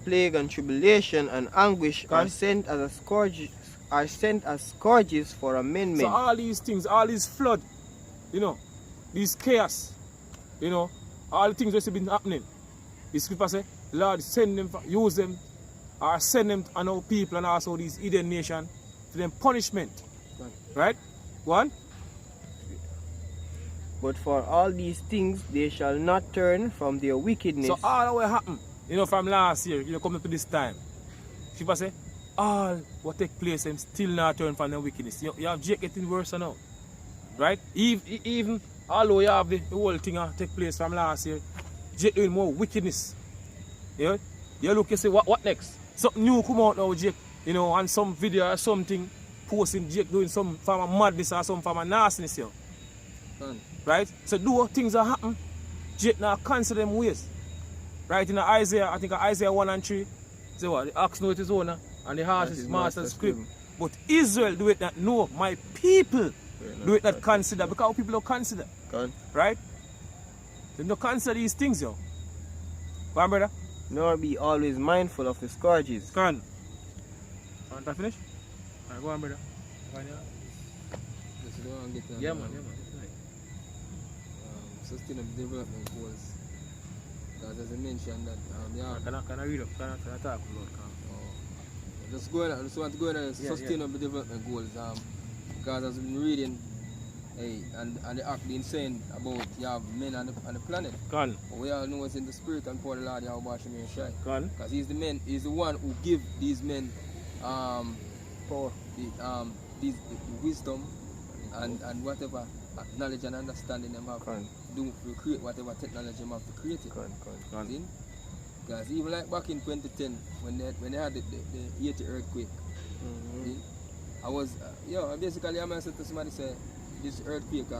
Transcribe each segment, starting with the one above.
plague and tribulation and anguish are sent as scourges for amendment. So all these things, all this flood, you know, this chaos, you know, all the things that have been happening. The scripture say, Lord, send them, use them, or send them on our people and also these hidden nation to them punishment. Right? One. But for all these things they shall not turn from their wickedness. So all that will happen, you know, from last year, you know, coming to this time. Scripture say, all what take place and still not turn from their wickedness. You have Jake getting worse now. Right? Even although you have the whole thing take place from last year, Jake doing more wickedness. You know? You look, you say, what next? Something new come out now, Jake, you know, and some video or something, posting Jake doing some form of madness or some form of nastiness, you know. Right? So do what things that happen, Jake now cancel them ways. Right? In Isaiah, I think Isaiah 1 and 3, say what? The ox know it is owner, and the horse is master's script. But Israel do it not know, my people do it not consider, because people don't consider. Right? They don't consider these things, yo. Go on, brother. Nor be always mindful of the scourges. Go on. Want to finish? Alright, go on, brother. Yeah, man. Sustainable development goals. Because as I mentioned that, Can I read up? Can I talk, Lord? Just want to go into sustainable development goals. Because as I've been reading, and the act being saying about you have men on the planet. But we all know it's in the spirit and for the Lord Yahweh Shemir Shai. Because he's the one who give these men power, the wisdom and whatever knowledge and understanding them have to create whatever technology them have to create it. Because even like back in 2010 when they had the Haiti earthquake, I was basically I said to somebody say this earthquake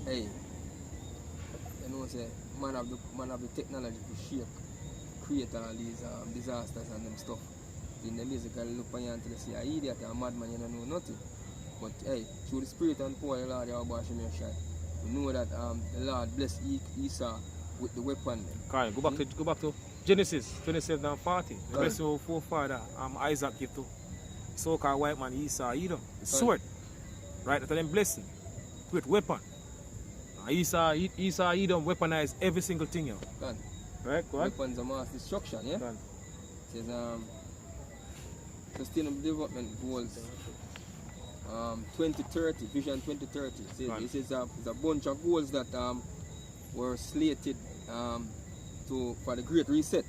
hey, you know say man have the technology to create all these disasters and them stuff. Then they basically look on you until they say an idiot or a madman, you don't know nothing. But hey, through the spirit and power of the Lord Yahweh Shemir Shai, we know that the Lord blessed Esau with the weapon. Go back to Genesis 27 and 40. The blessing of forefather Isaac gave to so-called white man Esau Edom. The sword. Right? That's them blessing. With weapon. Esau Edom weaponized every single thing. You know. Right? Go on. Weapons of mass destruction, yeah? It says sustainable development goals 2030, vision 2030. This is a bunch of goals that were slated for the Great Reset.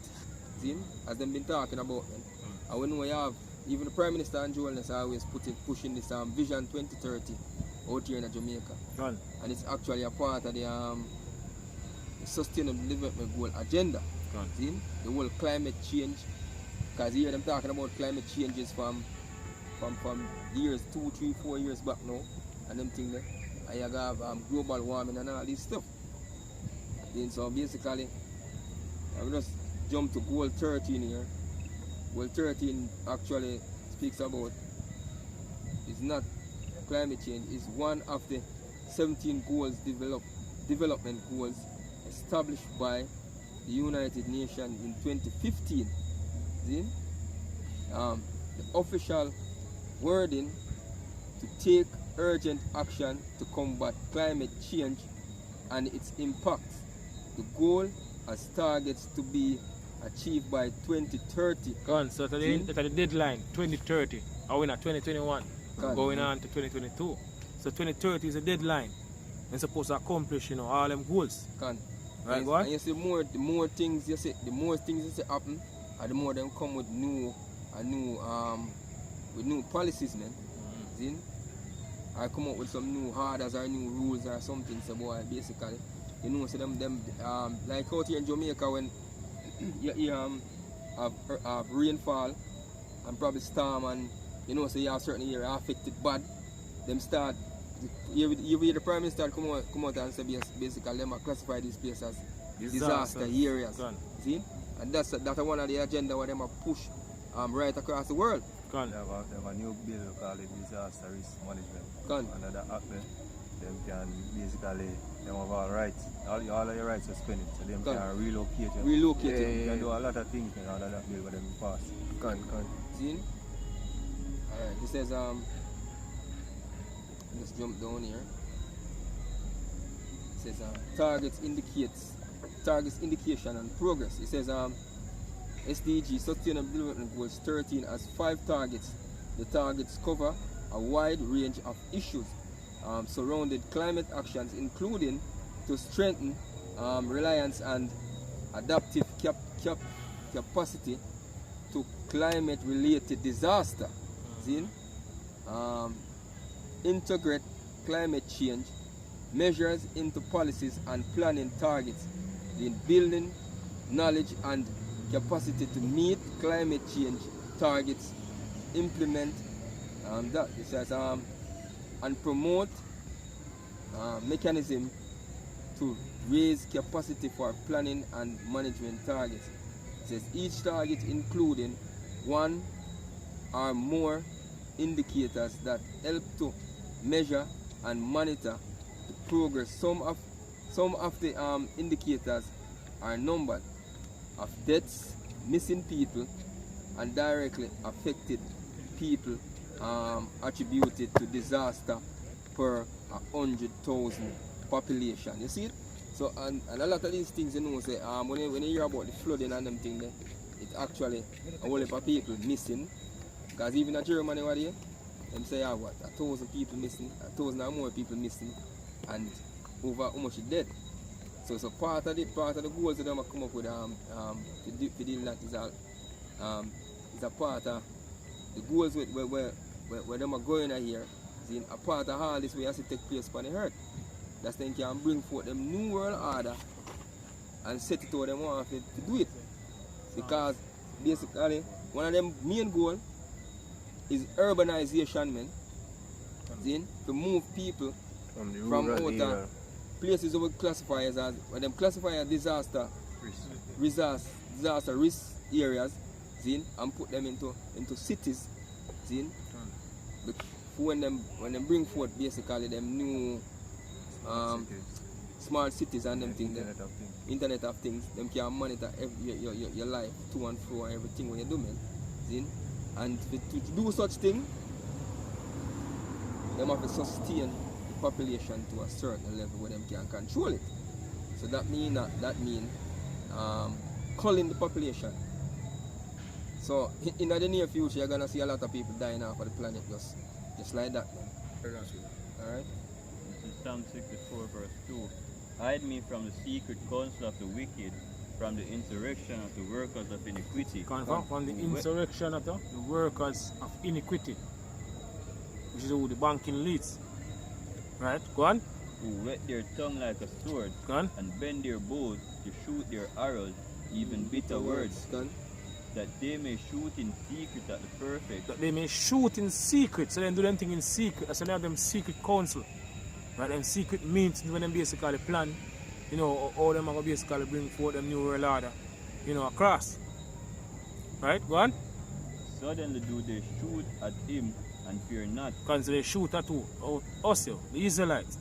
See? As they've been talking about. And when we have even the Prime Minister and Joel is always pushing this Vision 2030 out here in Jamaica. And it's actually a part of the Sustainable Development Goal agenda. See? The whole climate change. Because here them talking about climate changes from years, 2, 3, 4 years back now. And them things there. And you have global warming and all this stuff. Then so basically, I will just jump to goal 13 here. Goal 13 actually speaks about, it's not climate change, it's one of the 17 goals development goals established by the United Nations in 2015. See? The official wording to take urgent action to combat climate change and its impact. The goal has targets to be achieved by 2030. So that's the deadline, 2030. Are we not 2021? Going on to 2022. So 2030 is a deadline. We're supposed to accomplish, you know, all them goals. Right, go on. And you see the more things you see happen, and the more them come with new policies, man. See? I come up with some new orders or new rules or something, so boy, basically, you know, so them like out here in Jamaica when you have rainfall and probably storm, and you know, so you have certain areas affected bad, them start, you hear the Prime Minister come out and say basically them classify these places as disaster areas. See? And that's one of the agenda where them push right across the world. They have a new bill called disaster risk management. Under the act, them can basically Them have all rights. All of your rights suspended, so them Can. can relocate you. Relocate Yeah, it. You can do a lot of things in order that bill with them pass. Can. See? Alright, this says let's jump down here. It says targets indication and progress. It says SDG Sustainable Development Goals 13 has 5 targets. The targets cover a wide range of issues surrounding climate actions, including to strengthen reliance and adaptive capacity to climate-related disaster. See? Integrate climate change measures into policies and planning targets in building knowledge and capacity to meet climate change targets, implement that it says and promote mechanism to raise capacity for planning and management targets. It says each target including one or more indicators that help to measure and monitor the progress. Some of the indicators are numbered of deaths, missing people, and directly affected people attributed to disaster per 100,000 population. You see it? So and a lot of these things, you know, say when you hear about the flooding and them things, it actually a whole heap of people missing. Because even in Germany over there, them say 1,000 people missing, 1,000 or more people missing, and over how much is dead. So part of the goals that them come up with to deal that is a part of the goals where them are going here. See, a part of all this way has to take place on the earth. That's then can bring forth them new world order and set it to them want to do it. Because basically one of them main goal is urbanization, man. See, to move people from out places that we classify as when them classify as disaster risk areas, see, and put them into cities, see. When them bring forth basically them new smart cities and them things, Internet of Things, them can monitor your life to and fro and everything when you do, man. See? And to do such thing, them have to sustain the population to a certain level where them can control it. So that mean culling the population. So in the near future you're gonna see a lot of people dying off of the planet just like that, man. Alright? This is Psalm 64 verse 2. Hide me from the secret counsel of the wicked, from the insurrection of the workers of iniquity. From the insurrection of the workers of iniquity, which is who the banking leads. Right? Go on. Who whet their tongue like a sword, Go on. and bend their bows to shoot their arrows, even bitter words, that they may shoot in secret at the perfect. That they may shoot in secret, so they do them thing in secret, so they have them secret counsel. Right? Them secret meetings when them basically plan, you know, all them are going to basically bring forth them new world order, you know, across. Right? Go on. Suddenly do they shoot at him and fear not. Because they shoot at who? Us, the Israelites.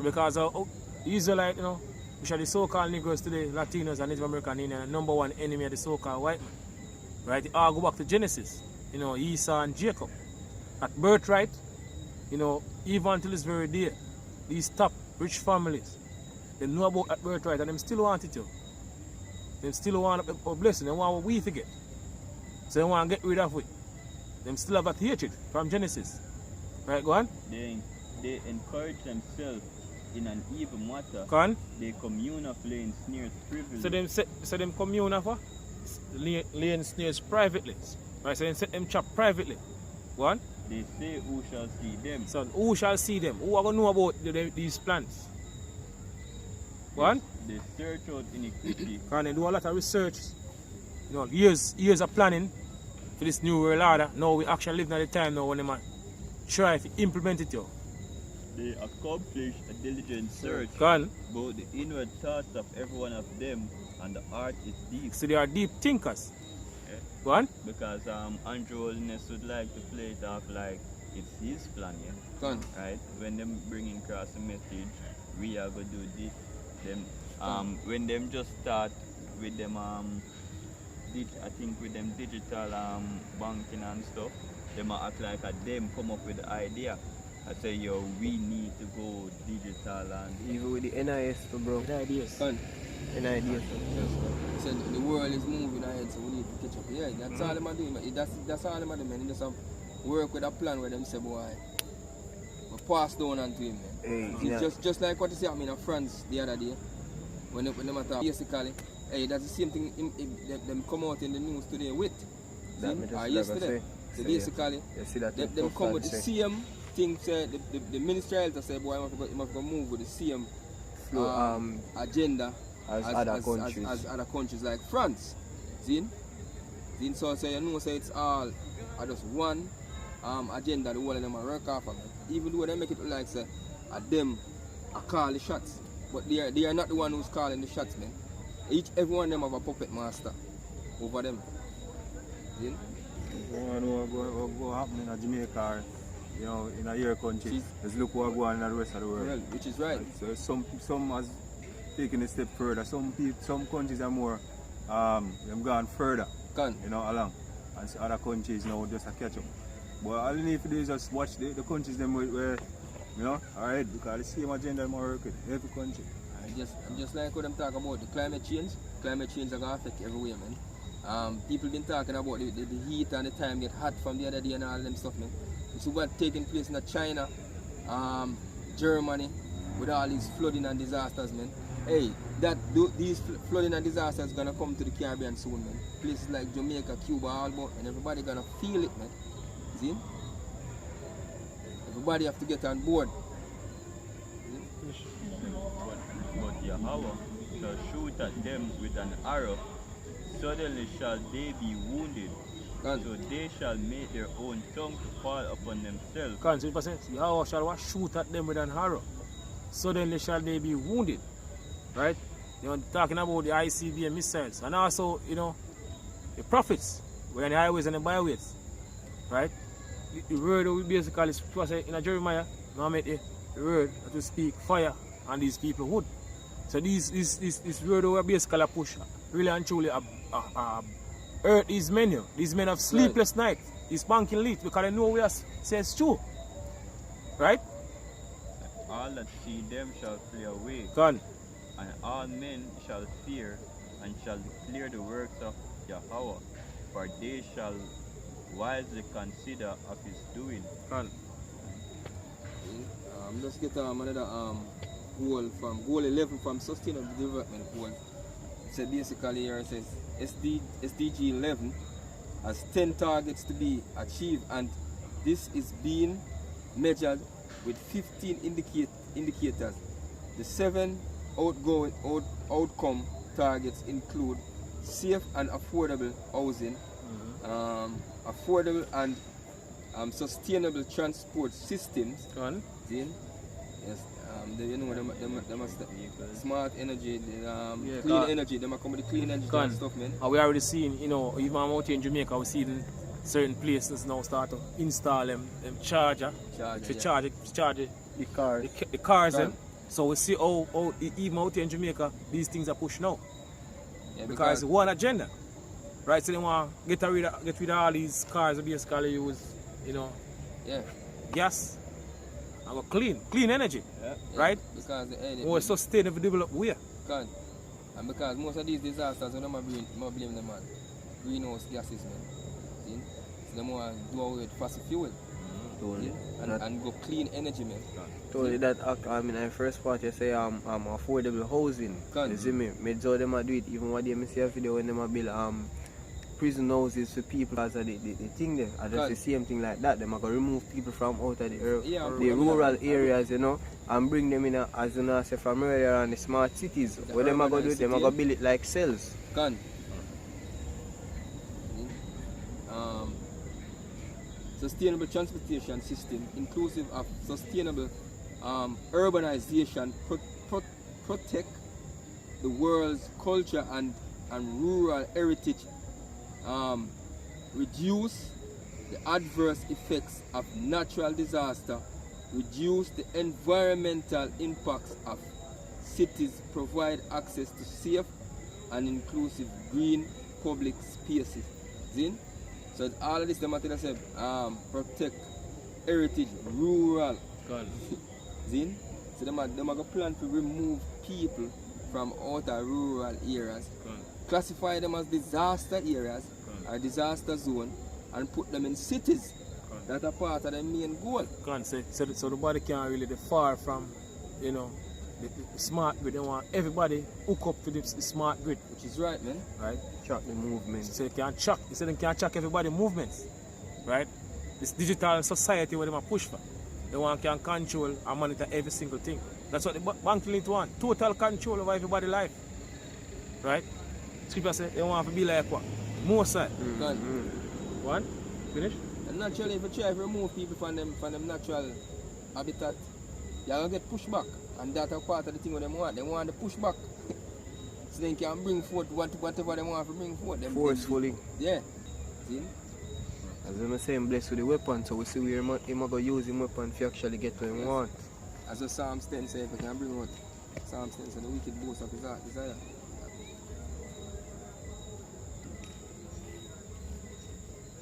Because the Israelites, you know, which are the so-called Negroes today, Latinos and Native American Indian, number one enemy of the so-called white man. Right? They all go back to Genesis, you know, Esau and Jacob. At birthright, you know, even until this very day, these top rich families, they know about that birthright and them still want it, yo. They still want a blessing, they want what we to get. So they want to get rid of it. They still have that hatred from Genesis. Right, go on. They encourage themselves in an evil matter. Go on. They commune of laying snares privily. So them commune of laying snares privately. Right, so they set them trap privately. Go on. They say who shall see them. So who shall see them? Who are going to know about these plans? Go on. They search out iniquity. And they do a lot of research. You know, years of planning for this new world order. Now we actually live in the time now when they try to implement it, yo. They accomplish a diligent search Go on. about the inward thoughts of every one of them, and the heart is deep. So they are deep thinkers. Yeah. Go on. Because Andrew Holiness would like to play it off like it's his plan, yeah? Go on. Right? When them bringing across a message we are going to do this. Them, when them just start with them, I think with them digital banking and stuff, them act like them come up with the idea. I say, yo, we need to go digital and Even with the NIS, too, bro. ideas. Con. NIS. So the world is moving ahead, so we need to catch up. Yeah, that's all them are doing. That's all them are doing, man. They just have work with a plan where them say, boy, we pass down on to him, man. Hey, It's just like what you see happening in France the other day. When them attack, basically, hey, that's the same thing them come out in the news today with. That me just Yesterday. say. So basically, You see that them come with the same thing. Say the Ministry of Health say, boy, you must go move with the same agenda as other countries. as other countries like France. See? So you know, say it's all just one agenda the whole of them are work off of. Even though they make it look like say them are call the shots, but they are not the one who's calling the shots, man. Everyone of them have a puppet master over them. See? You know what happening in Jamaica, or, you know, in your country. Let's look what going on in the rest of the world. Well, which is right. So some has taken a step further. Some countries are more them gone further. You know, along. And other countries now just a catch up. But all you need to do is just watch the countries them where you know, alright, because the same agenda them work with every country. And just like what I'm talking about, the climate change is going to affect everywhere, man. People been talking about the heat and the time get hot from the other day and all them stuff, man. It's what taking place in China, Germany, with all these flooding and disasters, man. Hey, these flooding and disasters gonna come to the Caribbean soon, man. Places like Jamaica, Cuba, all about, and everybody gonna feel it, man. See? Everybody have to get on board. but Yahweh shall shoot at them with an arrow, suddenly shall they be wounded, so they shall make their own tongue to fall upon themselves. So it says, Yahweh shall shoot at them with an arrow, suddenly shall they be wounded. Right? You know, talking about the ICBM missiles, and also, you know, the prophets were on the highways and the byways. Right? The word we basically say in Jeremiah, now make the word to speak fire on these people wood. So this word we basically push really and truly earth these men. These men have sleepless night. These banking late because they know we are says true. Right? All that see them shall flee away, Gone. and all men shall fear and shall declare the works of Yahweh, for they shall wisely consider of his doing. Gone. Let's get another goal 11 from Sustainable Development Goal. So basically here it says SDG 11 has 10 targets to be achieved, and this is being measured with 15 indicators. The 7 outcome targets include safe and affordable housing, affordable and sustainable transport systems. Yes, you know them smart energy, clean energy. Them come with the clean energy and stuff, man. We already seen, you know, even out here in Jamaica, we see certain places now start to install them charger to charge the cars. The cars. So we see how even out here in Jamaica, these things are pushed now. Yeah, because one agenda, right? So they want to get rid of all these cars that basically use, you know, gas. And clean energy, right? Because more sustainable development way. And because most of these disasters, we don't blame them on greenhouse gases, man. See? So they want to do away with fossil fuel. And go clean energy, man. Totally that. I mean, in first part you say affordable housing. You see me? Made sure them do it. Even what they see a video when them build prison houses for people as the thing there. And just the same thing like that. They are going to remove people from out of the rural areas, you know, and bring them in as you know, say from earlier and the smart cities. What they are going to do, they are going to build it like cells. Sustainable transportation system inclusive of sustainable urbanization protect the world's culture and rural heritage, reduce the adverse effects of natural disaster reduce the environmental impacts of cities, provide access to safe and inclusive green public spaces. See? So all of this the matter say protect heritage, rural. See? So them are going to plan to remove people from outer rural areas, classify them as disaster areas or disaster zone, and put them in cities that are part of the main goal. So the body can't really be far from, you know, the smart grid. They want everybody hook up to the smart grid. Which is right, man. Right? Track the movement. So they can track. They say they can track everybody movements. Right? This digital society where they want push for. They want can control and monitor every single thing. That's what the bank need to want. Total control over everybody's life. Right? Scripture say they want to be like what? Moses. One? Finish? And naturally, if you try to remove people from them natural habitat, you're going to get pushed back. And that's a part of the thing what they want. They want to push back. So they can bring forth whatever they want to bring forth. Forcefully. Yeah. See? As I'm saying, blessed with the weapon, so we see where he might go use his weapon to actually get what he want. As the Psalms 10 says, if we can bring out Psalms 10 says, the wicked boast of his heart desire.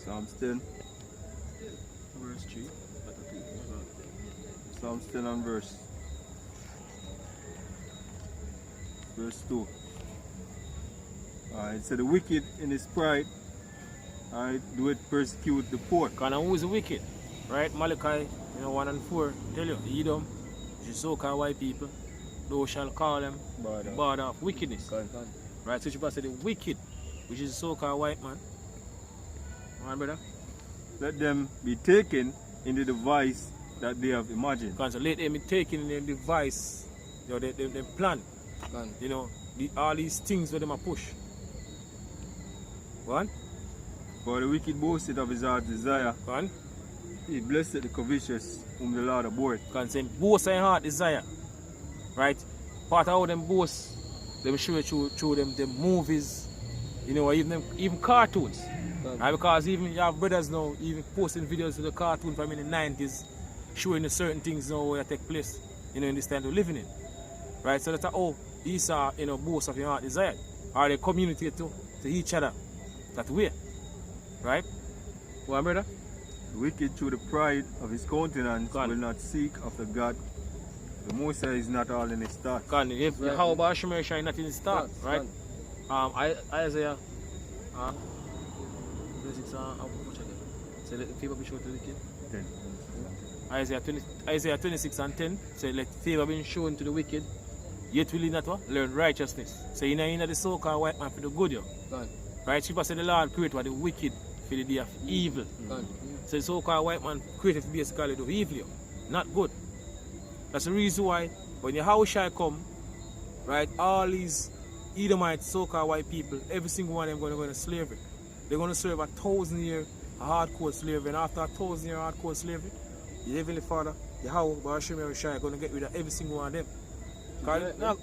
Psalms 10. Verse 3. Psalms 10 and verse 2. It said the wicked in his pride do it persecute the poor. Because who is the wicked? Right? Malachi 1 and 4 tell you, Edom, which is so-called white people, thou shall call them border of wickedness. Right? So you say the wicked, which is the so-called white man. Right, brother? Let them be taken in the device that they have imagined. So let them be taken in the device, they plan. You know, all these things where they push. One? For the wicked boasted of his heart's desire. One? He blessed the covetous whom the Lord abhorred. Because them boast in heart desire. Right? Part of how them boast, them show it through them movies, you know, even cartoons. Right? Because even you have brothers now, even posting videos of the cartoon from in the 90s, showing the certain things now where take place, you know, in this time we're living in. Right? So that's how these are, you know, boasts of your heart desire. Or they communicate to each other that way. Right? What, brother? The wicked through the pride of his countenance will not seek after God. The Moses is not all in his thoughts. If how about Shemesh is not in his thoughts, right? Isaiah 26, so let favor be shown to the wicked. 10. Isaiah 26 and 10 say let favor be shown to the wicked, yet will he not what? Learn righteousness. So you know the so-called white man for the good, yo. Right? Scripture said the Lord created for the wicked for the day of evil. So the so-called white man created to basically do evil, yo. Not good. That's the reason why when your house shall come, right, all these Edomites, so-called white people, every single one of them going to go into slavery. They're going to serve 1,000 years hardcore slavery, and after 1,000 years hardcore slavery, the Heavenly Father, Yahweh, Bashim Shai, going to get rid of every single one of them. Because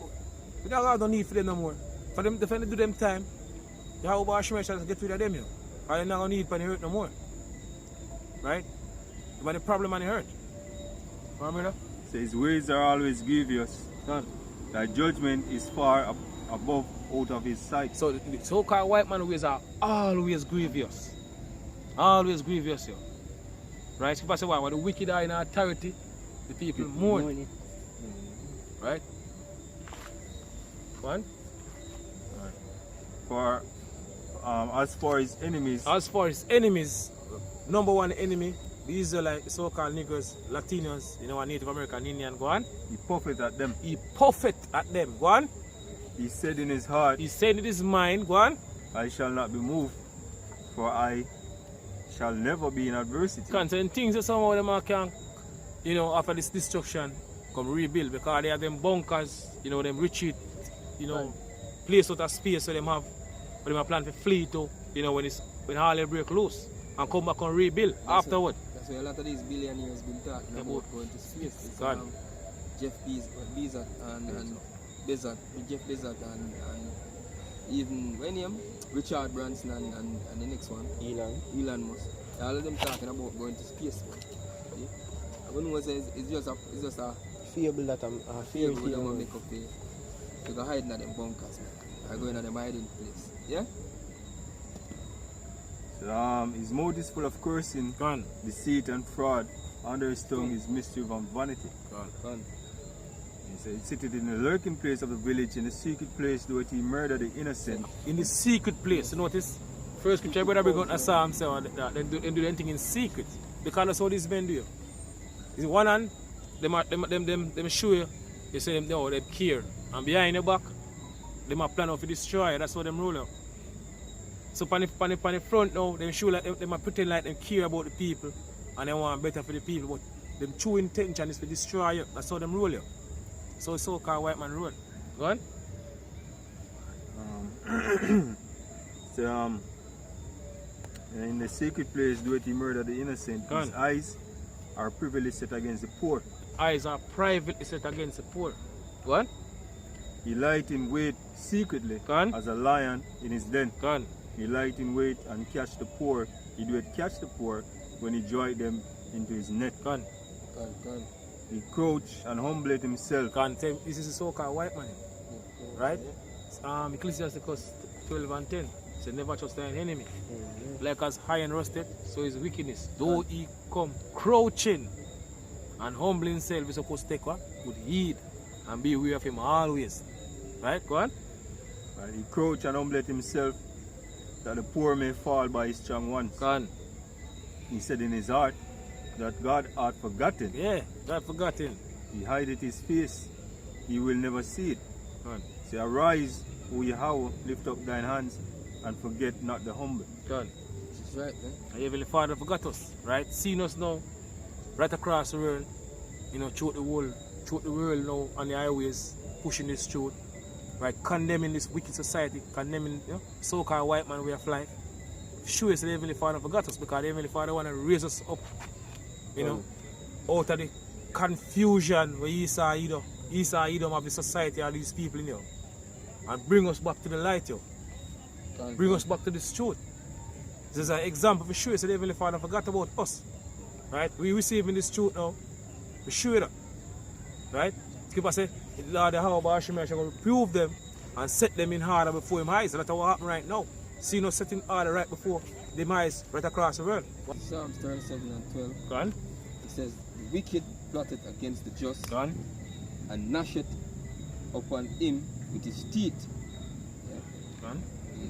we don't have no need for them no more. For them, if they do them time, Yahweh, Bashim Shai, get rid of them, you know. Because they're not going to need for the hurt no more. Right? But the problem and the hurt. Remember that? So his ways are always grievous. Thy judgment is far above out of his sight. So the so-called white man ways are always grievous. Always grievous, yo. Right? People say why? When the wicked are in authority, the people mourn. Right? One? For as far as enemies, number one enemy, these are like so-called niggers, Latinos, you know, Native American Indian, go on. He puffeth at them. He puffeth at them, go on. He said in his heart, he said in his mind, go on. I shall not be moved, for I shall never be in adversity. Concerning things that some of them can, you know, after this destruction, come rebuild because they have them bunkers, you know, them retreat, you know, place out of space so them have, but them plan to flee to, you know, when all they break loose and come back and rebuild afterward. That's why a lot of these billionaires been talking about going to space. It's, Jeff Bezos and Jeff Bezos and even Richard Branson and the next one, Elon Musk. All of them talking about going to space. I know it's just a Fable that I'm fable with them make up to go hide in them bunkers, man. I go in them hiding place. Yeah? So, his mouth is full of cursing, Gone. deceit and fraud. Under his tongue is mischief and vanity. Gone. He said, he seated in the lurking place of the village, in the secret place doeth he murder the innocent. In the secret place, you notice? First scripture, brother, bring out a psalm, say that they do anything in secret. Because that's how these men do. Is one hand, them show you, they say them, no, they care. And behind your back, they might plan out to destroy you. That's how them roll out. So on the front now, they show like they might pretend like they care about the people and they want better for the people, but them true intention is to destroy you. That's how them roll you. So it's so-called white man roll. Go on. So, in the secret place doeth he murder the innocent. His eyes are privily set against the poor. Eyes are privately set against the poor. Go on. He lieth in wait secretly as a lion in his den. Go on. He lieth in wait and catch the poor. He doeth catch the poor when he joined them into his net. Go on. He crouch and humbleth himself. Go on. This is the so-called white man. Right? Ecclesiasticus 12 and 10. So never trust thine enemy. Like as high and rusted, so is wickedness. Though he come crouching and humble himself, he's supposed to take what? Good heed and be aware of him always. Right? Go on. Right. He crouch and humbleth himself, that the poor may fall by his strong ones. Go on. He said in his heart that God hath forgotten. Yeah, God forgotten. He hideth his face, he will never see it. Go on. Say, arise, O Yahweh, lift up thine hands, and forget not the humble. Go on. That's right, man. And Heavenly Father forgot us, right? Seeing us now, right across the world, you know, throughout the world now on the highways, pushing this truth, right? Condemning this wicked society, condemning, you know, so-called white man way of life. Sure, the Heavenly Father forgot us because the Heavenly Father want to raise us up, you know, out of the confusion where Esau Edom of the society of these people, you know, and bring us back to the light, yo. Bring us back to this truth. This is an example for sure. So the Heavenly Father forgot about us. Right? We receiving this truth now. We sure that. Right? Skipper said, Lord Yahweh shall reprove them and set them in order before him eyes. That's what happened right now. See no setting order right before them eyes right across the world. Psalms 37 and 12. Go on. It says, the wicked plotted against the just. Go on. And gnasheth upon him with his teeth. Yeah. Go on.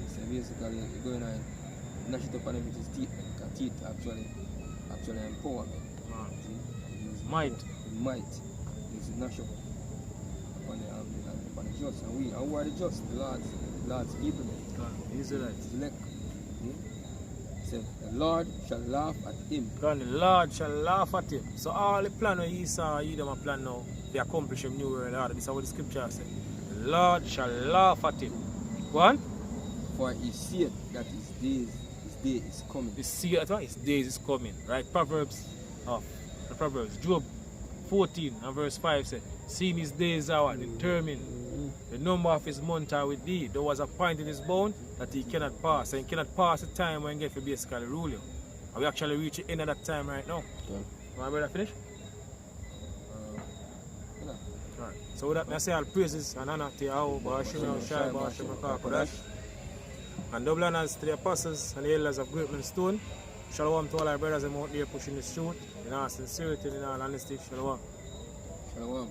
So basically, going on, gnash it upon him with his teeth, because teeth actually empower me. Might. Might. Use gnash up upon the just. And who are the just? The Lord's people. Israelites. Elect. Said, the Lord shall laugh at him. God, the Lord shall laugh at him. So all the plan of Esau, Edom plan now, they accomplish him new world order. This is what the scripture says. The Lord shall laugh at him. Go on. For he seeth that his day is coming. You see that his days is coming. Right? Proverbs, Job 14 and verse 5 said, seeing his days are determined. The number of his months are with thee. There was a point in his bone that he cannot pass. And he cannot pass the time when he get to basically rule you. And we actually reach the end of that time right now. Yeah. My brother finish? Yeah. Alright. So with that, I say all praises and honor to Yahweh, Ba'ashim, Shai, Ba'ashim, Kodash. And double honors to the apostles and the elders of Great Stone. Shalom to all our brothers and out there pushing this truth in all sincerity and in all honesty. Shalom. Shalom.